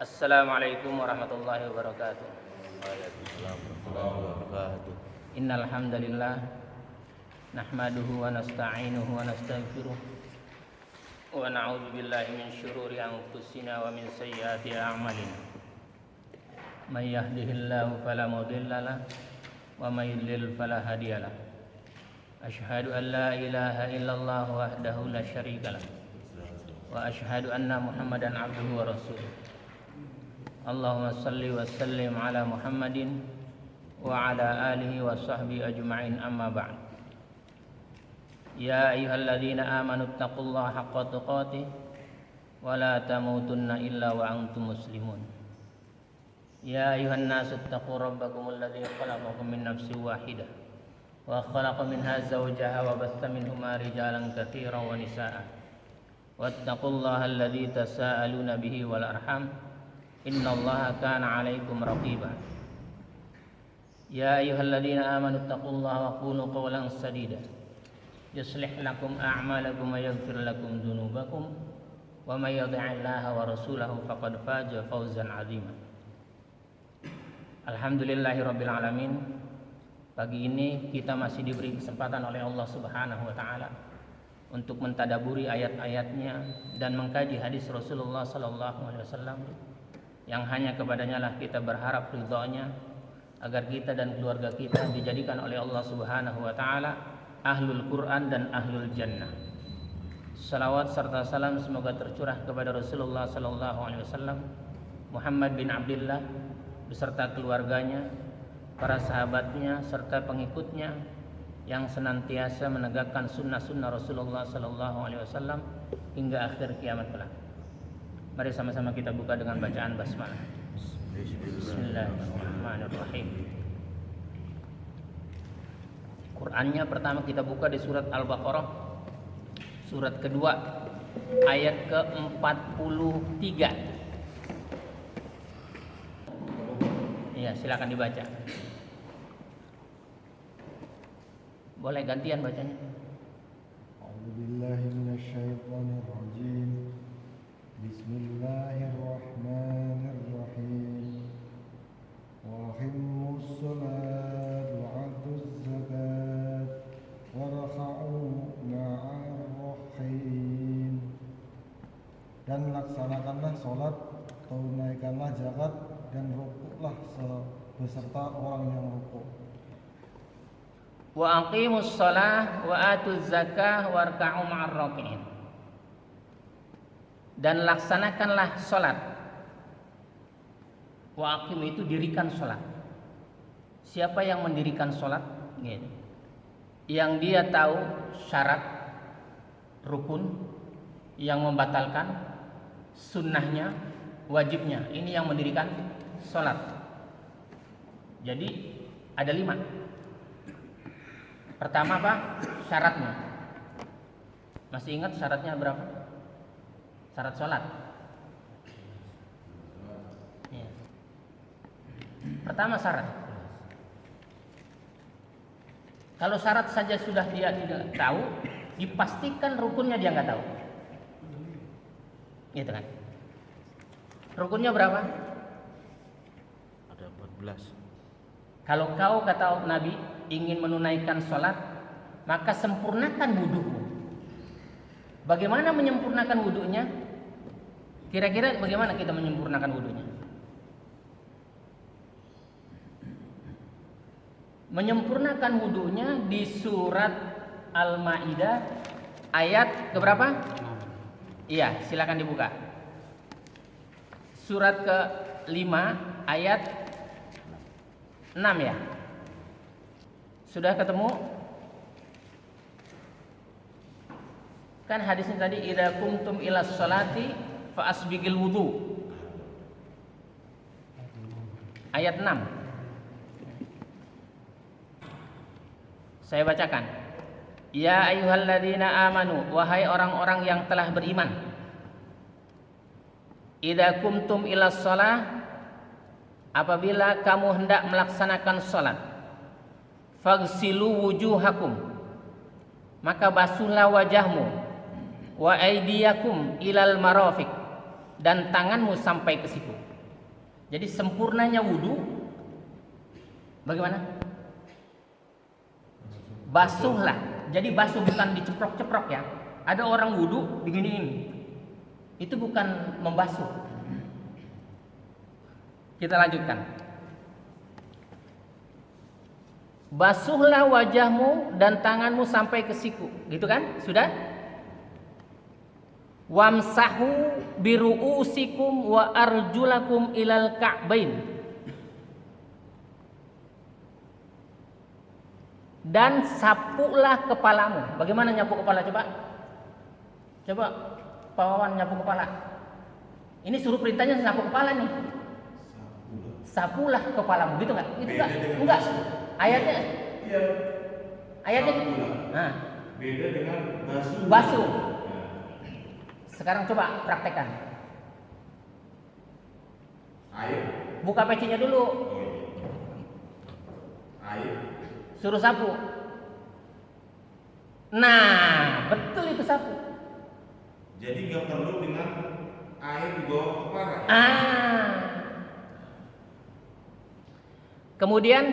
Assalamualaikum warahmatullahi wabarakatuh. Waalaikumsalam warahmatullahi wabarakatuh. Innal hamdalillah nahmaduhu wa nasta'inuhu wa nastaghfiruh wa na'udzu billahi min syururi anfusina wa min sayyiati a'malina. May yahdihillahu fala mudilla lahu wa may yudlil fala hadiya lahu. Asyhadu an la ilaha illallah wahdahu la syarika lahu wa asyhadu anna Muhammadan abduhu wa rasuluh. Allahumma salli wa sallim ala Muhammadin wa ala alihi wa sahbihi ajma'in, amma ba'd. Ya ayyuhalladzina amanu taqullaha haqqa tuqatih wa la tamutunna illa wa antum muslimun. Ya ayyuhan nasu taqu rabbakumul ladzi khalaqakum min nafsin wahidah wa khalaqa minha zawjaha wa bassa minhuma rijalan katsiran wa nisaa'a. Wattaqullaha alladzi tasaaluna bihi wal arham. Innallaha kana 'alaikum raqiba. Ya ayyuhalladzina amanu taqullaha wa qulu qawlan sadida yuslih lakum a'malakum wa yaghfir lakum dzunubakum wa may yuti'illaha wa rasulahu faqad faza fawzan 'azima. Alhamdulillahirabbil alamin. Pagi ini kita masih diberi kesempatan oleh Allah Subhanahu wa taala untuk mentadaburi ayat-ayatnya dan mengkaji hadis Rasulullah sallallahu alaihi wasallam yang hanya kepadanya lah kita berharap ridhonya, agar kita dan keluarga kita dijadikan oleh Allah Subhanahu wa taala ahlul Quran dan ahlul jannah. Salawat serta salam semoga tercurah kepada Rasulullah sallallahu alaihi wasallam, Muhammad bin Abdullah beserta keluarganya, para sahabatnya serta pengikutnya yang senantiasa menegakkan sunnah-sunnah Rasulullah sallallahu alaihi wasallam hingga akhir kiamat kelak. Mari sama-sama kita buka dengan bacaan basmalah. Bismillahirrahmanirrahim. Qur'annya pertama kita buka di surat Al-Baqarah, surat kedua ayat ke-43. Iya, silakan dibaca. Boleh gantian bacanya. A'udzubillahi minasyaitonirrajim. Bismillahirrahmanirrahim. Wa aqimus sholata wa atuz zakat warka'u ma'ar rahiin. Dan laksanakanlah salat, tunaikanlah zakat, dan rukuklah beserta orang yang rukuk. Wa aqimus shalah wa atuz zakah warka'u ma'ar raki'in. Dan laksanakanlah sholat. Wa aqim itu dirikan sholat. Siapa yang mendirikan sholat? Gitu. Yang dia tahu syarat, rukun, yang membatalkan, sunnahnya, wajibnya. Ini yang mendirikan sholat. Jadi ada 5. Pertama apa? Syaratnya. Masih ingat syaratnya berapa? Syarat sholat ya. Pertama syarat. Kalau syarat saja sudah dia tidak tahu, dipastikan rukunnya dia nggak tahu. Gitu kan? Rukunnya berapa? Ada 14. Kalau kau kata Nabi ingin menunaikan sholat, maka sempurnakan wudu'mu. Bagaimana menyempurnakan wudunya? Kira-kira bagaimana kita menyempurnakan wudunya? Menyempurnakan wudunya di surat Al-Maidah ayat keberapa? Iya, silakan dibuka. Surat ke-5 ayat 6 ya. Sudah ketemu? Kan hadisnya tadi idza kumtum ilas sholati fa asbigil wudu. Ayat 6. Saya bacakan. Ya ayyuhalladzina amanu, wahai orang-orang yang telah beriman. Idza kumtum ilas shalah, apabila kamu hendak melaksanakan salat, faghsilu wujuhakum, maka basuhlah wajahmu, wa aydiyakum ilal marafiq, dan tanganmu sampai ke siku. Jadi sempurnanya wudu bagaimana? Basuhlah. Jadi basuh bukan diceprok-ceprok ya. Ada orang wudu beginiin. Itu bukan membasuh. Kita lanjutkan. Basuhlah wajahmu dan tanganmu sampai ke siku. Gitu kan? Sudah? Wamsahu biru'usikum wa arjulakum ilal ka'bain. Dan sapulah kepalamu. Bagaimana nyapu kepala coba? Coba Pak Wawan nyapu kepala. Ini suruh perintahnya nyapu kepala nih. Sapulah kepalamu, gitu nggak? Itu nggak? Enggak. Ayatnya? Iya. Ayatnya gitu. Nah, Beda dengan basuh. basuh. Sekarang coba praktekkan. Air. Buka pecinya dulu. Oh, iya. Air. Suruh sapu. Nah, betul itu sapu. Jadi nggak perlu dengan air di bawah kepala. Kemudian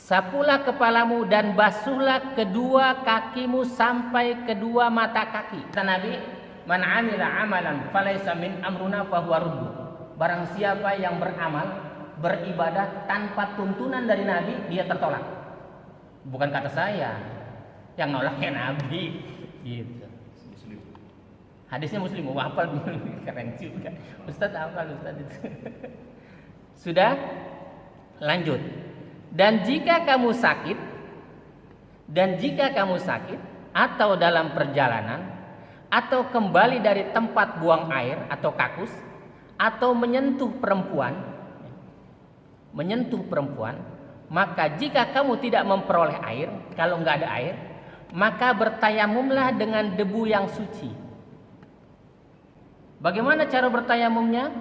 sapulah kepalamu dan basuhlah kedua kakimu sampai kedua mata kaki. Kata Nabi, man amila amalan falaysa min amruna fahuwa ruddu. Barang siapa yang beramal, beribadah tanpa tuntunan dari Nabi, dia tertolak. Bukan kata saya, yang nolaknya Nabi. Gitu. Muslim. Hadisnya Muslim, hafal keren juga. Ustaz hafal Ustaz itu. Sudah? Lanjut. Dan jika kamu sakit atau dalam perjalanan atau kembali dari tempat buang air atau kakus atau menyentuh perempuan, maka jika kamu tidak memperoleh air, kalau nggak ada air, maka bertayamumlah dengan debu yang suci. Bagaimana cara bertayamumnya?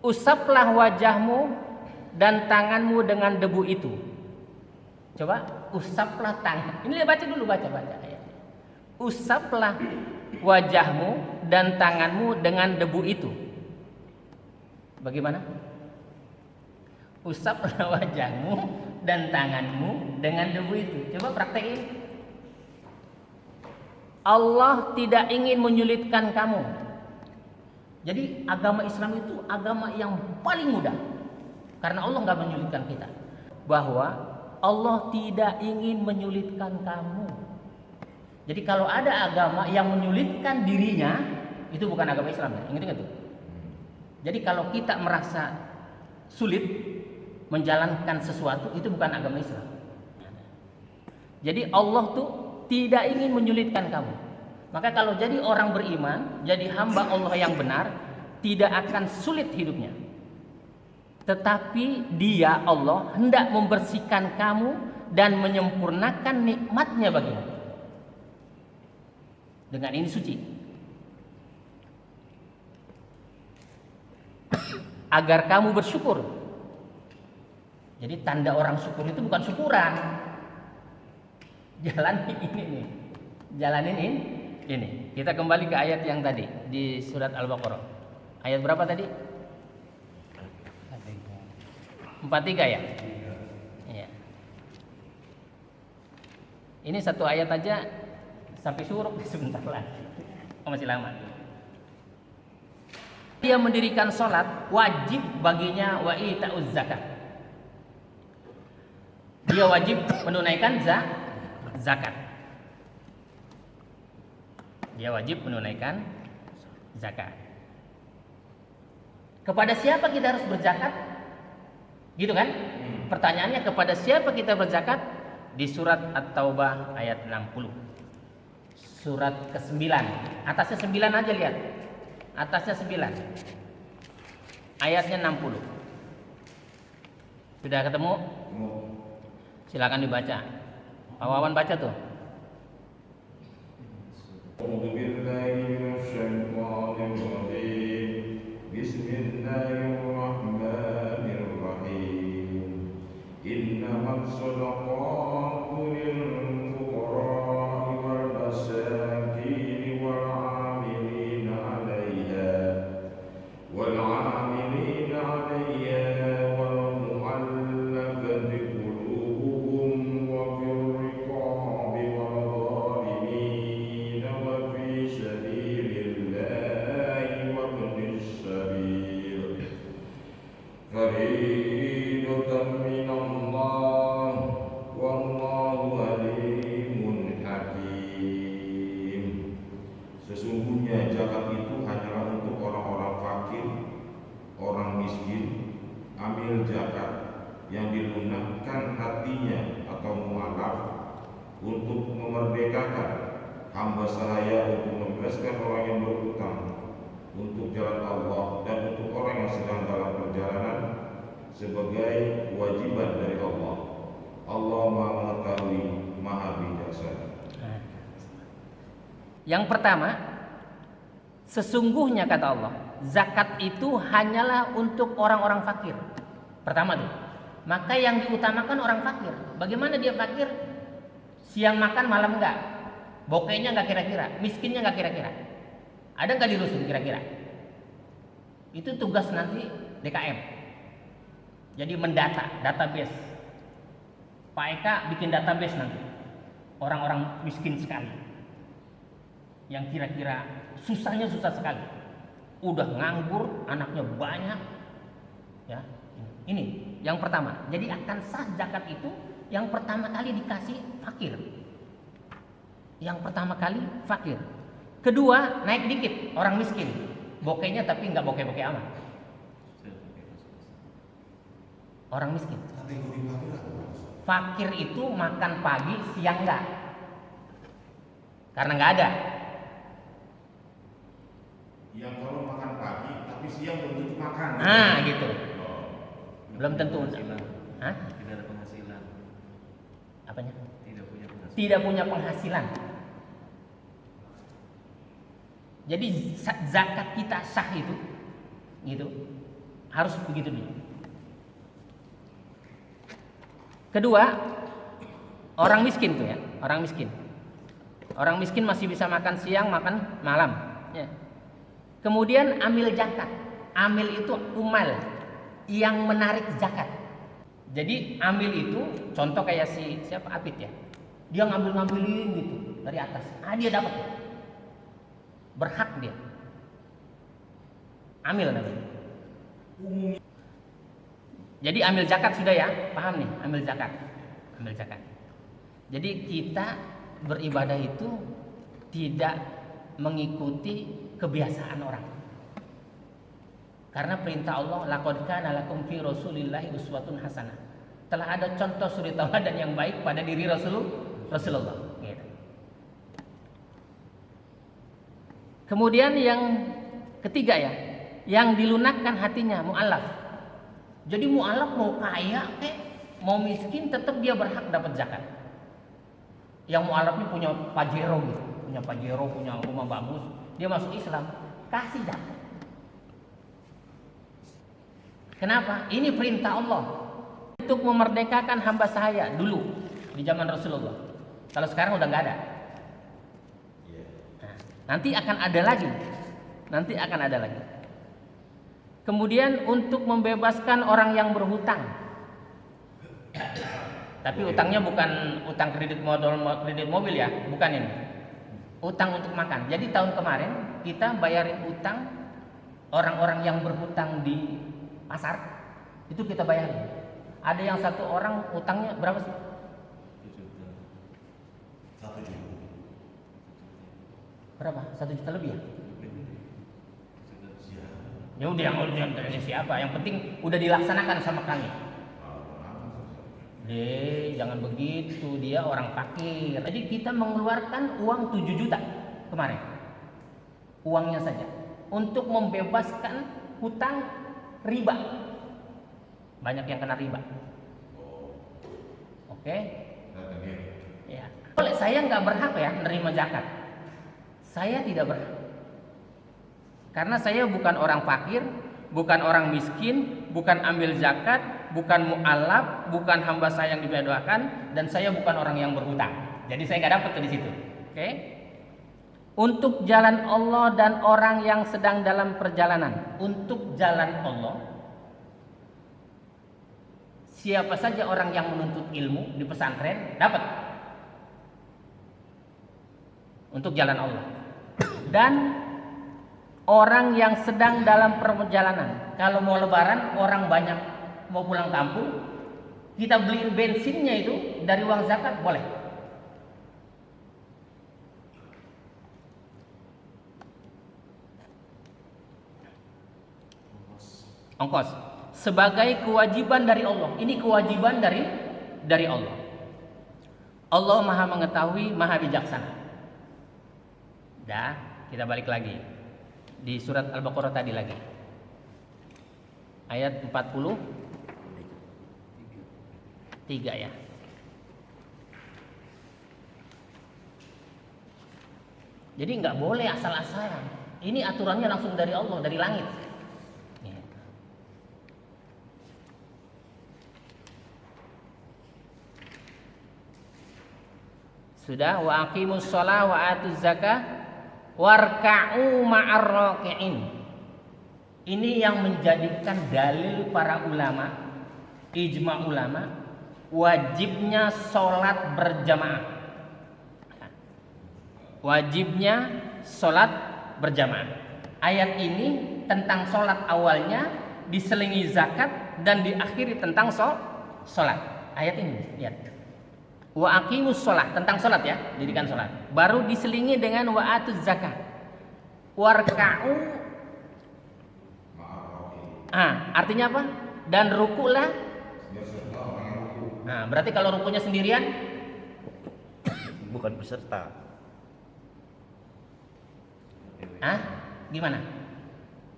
Usaplah wajahmu dan tanganmu dengan debu itu. Coba, usaplah tangan. Ini baca dulu, baca ayatnya. Usaplah wajahmu dan tanganmu dengan debu itu. Bagaimana? Usaplah wajahmu dan tanganmu dengan debu itu. Coba praktekin. Allah tidak ingin menyulitkan kamu. Jadi agama Islam itu agama yang paling mudah. Karena Allah nggak menyulitkan kita. Bahwa Allah tidak ingin menyulitkan kamu. Jadi kalau ada agama yang menyulitkan dirinya, itu bukan agama Islam ya. Ingat itu. Jadi kalau kita merasa sulit menjalankan sesuatu, itu bukan agama Islam. Jadi Allah tuh tidak ingin menyulitkan kamu. Maka kalau jadi orang beriman, jadi hamba Allah yang benar, tidak akan sulit hidupnya. Tetapi Dia, Allah, hendak membersihkan kamu dan menyempurnakan nikmatnya bagimu. Dengan ini suci. Agar kamu bersyukur. Jadi tanda orang syukur itu bukan syukuran. Jalanin ini nih. Jalanin ini. Kita kembali ke ayat yang tadi di surat Al-Baqarah. Ayat berapa tadi? 43 ya? Iya. Ini satu ayat aja sampai suruk sebentar lagi. Masih lama. Dia mendirikan sholat, wajib baginya wa ita'uz zakat. Dia wajib menunaikan zakat. Dia wajib menunaikan zakat. Kepada siapa kita harus berzakat? Gitu kan? Pertanyaannya, kepada siapa kita berzakat? Di surat At-Taubah ayat 60. Surat ke-9. Atasnya 9 aja lihat. Atasnya 9. Ayatnya 60. Sudah ketemu? Silakan dibaca. Pak Wawan baca tuh. والعاملين amil zakat yang dilunakkan hatinya atau mualaf untuk memerdekakan hamba sahaya, untuk membebaskan orang yang berhutang untuk jalan Allah dan untuk orang yang sedang dalam perjalanan sebagai kewajiban dari Allah. Allah Maha Mengetahui, Maha Bijaksana. Yang pertama, sesungguhnya kata Allah, zakat itu hanyalah untuk orang-orang fakir. Pertama tuh. Maka yang diutamakan orang fakir. Bagaimana dia fakir? Siang makan, malam enggak. Bokehnya enggak kira-kira, miskinnya enggak kira-kira. Ada enggak di rusun kira-kira? Itu tugas nanti DKM. Jadi mendata, database. Pak Eka bikin database nanti. Orang-orang miskin sekali. Yang kira-kira susahnya susah sekali. Udah nganggur, anaknya banyak. Ya, ini yang pertama. Jadi akan sah zakat itu yang pertama kali dikasih fakir. Yang pertama kali fakir. Kedua, naik dikit orang miskin. Bokehnya tapi nggak bokeh-bokeh amat. Orang miskin. Fakir itu makan pagi, siang nggak. Karena nggak ada. Yang kalau makan pagi tapi siang belum tentu makan. Gitu. Belum tentu. Hah? Tidak ada penghasilan. Apanya? Tidak punya penghasilan. Tidak punya penghasilan. Jadi zakat kita sah itu, gitu, harus begitu dulu. Kedua, orang miskin tuh ya, orang miskin. Orang miskin masih bisa makan siang, makan malam. Ya. Kemudian amil zakat. Amil itu umal yang menarik zakat. Jadi amil itu contoh kayak siapa Apit ya. Dia ngambilin gitu dari atas. Dia dapat. Berhak dia. Amil namanya. Jadi amil zakat sudah ya, paham nih, amil zakat. Amil zakat. Jadi kita beribadah itu tidak mengikuti kebiasaan orang. Karena perintah Allah, laqad kana lakum fi Rasulillahi uswatun hasanah. Telah ada contoh suri tauladan yang baik pada diri Rasulullah. Gitu. Kemudian yang ketiga ya, yang dilunakkan hatinya mu'alaf. Jadi mu'alaf mau kaya mau miskin tetap dia berhak dapat zakat. Yang mu'alaf ini punya pajero gitu, punya rumah bagus, dia masuk Islam, kasih zakat. Kenapa? Ini perintah Allah untuk memerdekakan hamba sahaya dulu di zaman Rasulullah. Kalau sekarang udah nggak ada. Nanti akan ada lagi. Kemudian untuk membebaskan orang yang berhutang. Tapi utangnya bukan utang kredit mobil ya, bukan ini. Utang untuk makan. Jadi tahun kemarin kita bayarin utang orang-orang yang berhutang di pasar. Itu kita bayarin. Ada yang satu orang utangnya berapa sih? 1 juta. Berapa? 1 juta lebih ya? Ya udah yang siapa? Yang penting udah dilaksanakan sama kami. Jangan begitu, dia orang fakir. Jadi kita mengeluarkan uang 7 juta kemarin. Uangnya saja untuk membebaskan hutang riba. Banyak yang kena riba. Oke? Ya. Oleh saya nggak berhak ya menerima zakat. Saya tidak berhak. Karena saya bukan orang fakir, bukan orang miskin, bukan ambil zakat, bukan mu'alaf, bukan hamba saya yang dibedakan, dan saya bukan orang yang berhutang. Jadi saya nggak dapat tuh di situ. Oke? Untuk jalan Allah dan orang yang sedang dalam perjalanan. Untuk jalan Allah, siapa saja orang yang menuntut ilmu di pesantren dapat. Untuk jalan Allah. Dan orang yang sedang dalam perjalanan. Kalau mau lebaran, orang banyak mau pulang kampung, kita beliin bensinnya itu dari uang zakat, boleh. Ongkos. sebagai kewajiban dari Allah. Ini kewajiban dari Allah. Allah Maha mengetahui, Maha bijaksana. Dah, kita balik lagi di surat Al-Baqarah tadi lagi. Ayat 43 ya. Jadi nggak boleh asal-asalan. Ini aturannya langsung dari Allah, dari langit. Sudah, wa aqimus shalah wa atuz zakah warka'u ma'ar raki'in. Ini yang menjadikan dalil para ulama, ijma ulama, wajibnya sholat berjamaah. Wajibnya sholat berjamaah. Ayat ini tentang sholat awalnya, diselingi zakat, dan diakhiri tentang sholat. Ayat ini, lihat. Wa aqimus sholat, tentang sholat ya, dirikan sholat. Baru diselingi dengan wa atuz zakat. Warka'u. Artinya apa? Dan rukulah. Nah, berarti kalau rukunya sendirian, bukan peserta. Gimana?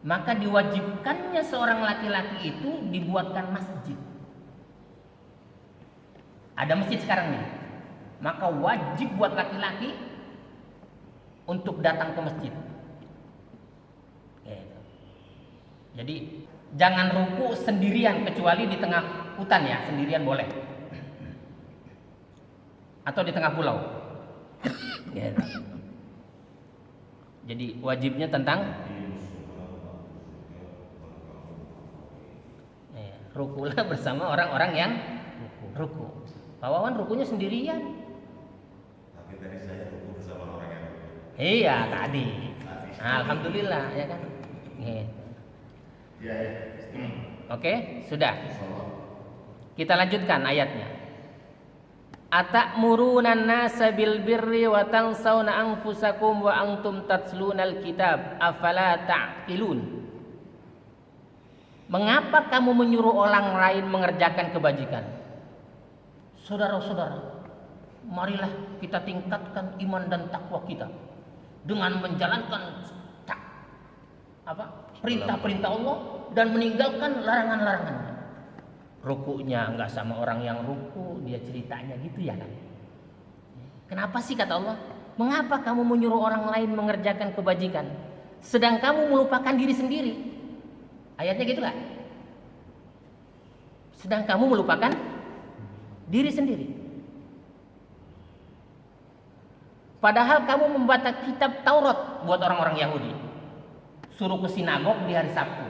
Maka diwajibkannya seorang laki-laki itu dibuatkan masjid. Ada masjid sekarang nih. Maka wajib buat laki-laki untuk datang ke masjid. Jadi jangan ruku sendirian kecuali di tengah hutan ya, sendirian boleh. Atau di tengah pulau. Jadi wajibnya tentang rukulah bersama orang-orang yang ruku. Pak Wawan rukunya sendirian. Tapi tadi saya ruku bersama orang yang ruku. Iya tadi. Alhamdulillah ya kan. Ya. Oke, sudah. Kita lanjutkan ayatnya. Atamuruna an-nasa bil birri wa tansawna anfusakum wa antum tatlunal kitab afala ta'qilun. Mengapa kamu menyuruh orang lain mengerjakan kebajikan? Saudara-saudara, marilah kita tingkatkan iman dan takwa kita dengan menjalankan perintah-perintah Allah dan meninggalkan larangan-larangannya. Rukunya enggak sama orang yang ruku, dia ceritanya gitu ya kan. Kenapa sih kata Allah? Mengapa kamu menyuruh orang lain mengerjakan kebajikan sedang kamu melupakan diri sendiri? Ayatnya gitu kan? Sedang kamu melupakan diri sendiri. Padahal kamu membaca kitab Taurat buat orang-orang Yahudi. Suruh ke sinagog di hari Sabtu.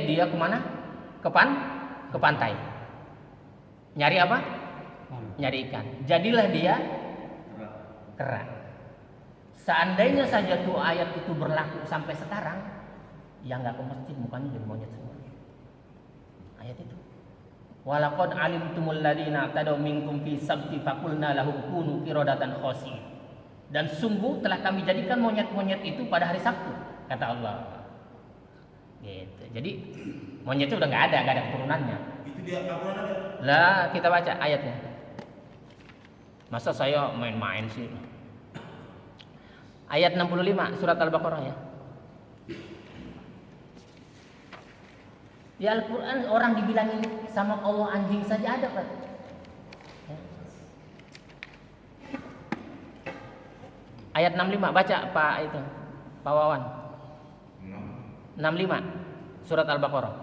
Dia kemana? Ke pantai. Nyari apa? Nyari ikan. Jadilah dia kera. Seandainya saja tuh ayat itu berlaku sampai sekarang, yang nggak ke masjid mukanya jadi monyet semua. Ayat itu. Walaqad alimtumul ladzina tadaw minkum fi sabti faqulna lahum kunu qiradatan khasi. Dan sungguh telah kami jadikan monyet-monyet itu pada hari Sabtu, kata Allah. Gitu. Jadi monyetnya udah nggak ada keturunannya. Itu dia Al-Quran ada. Lah kita baca ayatnya. Masa saya main-main sih? Ayat 65 surat Al-Baqarah ya. Di Al-Quran orang dibilangin sama Allah anjing saja ada Pak. Ayat 65 baca Pak itu Pak Wawan. 65 surat Al-Baqarah.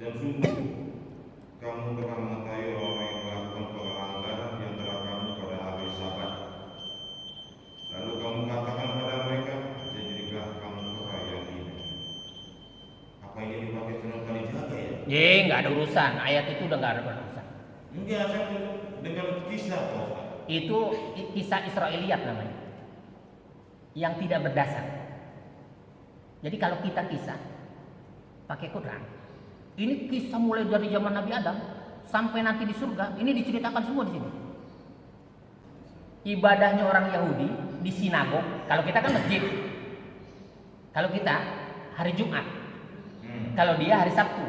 Dan sungguh kamu telah mengetahui orang yang melakukan pelanggaran di antara kamu pada hari Sabat. Lalu kamu katakan pada mereka, jadilah kamu kera ini. Apa ini dipakai sunan kalijaga ya? Nggak ada urusan. Ayat itu udah nggak ada urusan. Enggak, saya dengar kisah kok. Itu kisah Israiliyat namanya. yang tidak berdasar. Jadi kalau kita kisah pakai Quran, ini kisah mulai dari zaman Nabi Adam sampai nanti di surga, ini diceritakan semua di sini. Ibadahnya orang Yahudi di sinagog, kalau kita kan masjid. Kalau kita hari Jumat. Kalau dia hari Sabtu.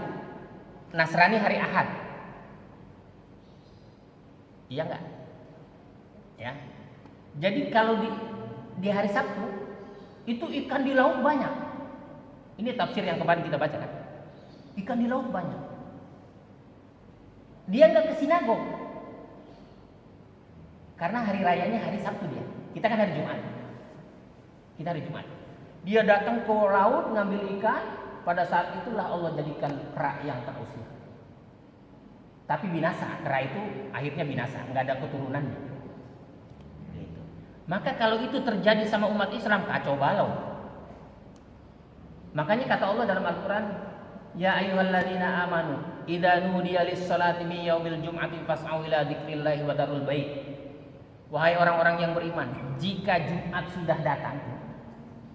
Nasrani hari Ahad. Iya enggak? Ya. Jadi kalau di hari Sabtu itu ikan di laut banyak. Ini tafsir yang kemarin kita baca kan. Ikan di laut banyak. Dia enggak ke sinagog. Karena hari rayanya hari Sabtu dia. Kita kan hari Jumat. Kita hari Jumat. Dia datang ke laut ngambil ikan. Pada saat itulah Allah jadikan kera yang terusir. Tapi binasa. Kera itu akhirnya binasa. Enggak ada keturunannya. Gitu. Maka kalau itu terjadi sama umat Islam, kacau balau. Makanya kata Allah dalam Al-Quran, Ya ayyuhalladzina amanu idza nudiya lis-salati min yaumil jum'ati fas'au ila dzikrillahi wa darul bait. Wahai orang-orang yang beriman, jika Jumat sudah datang,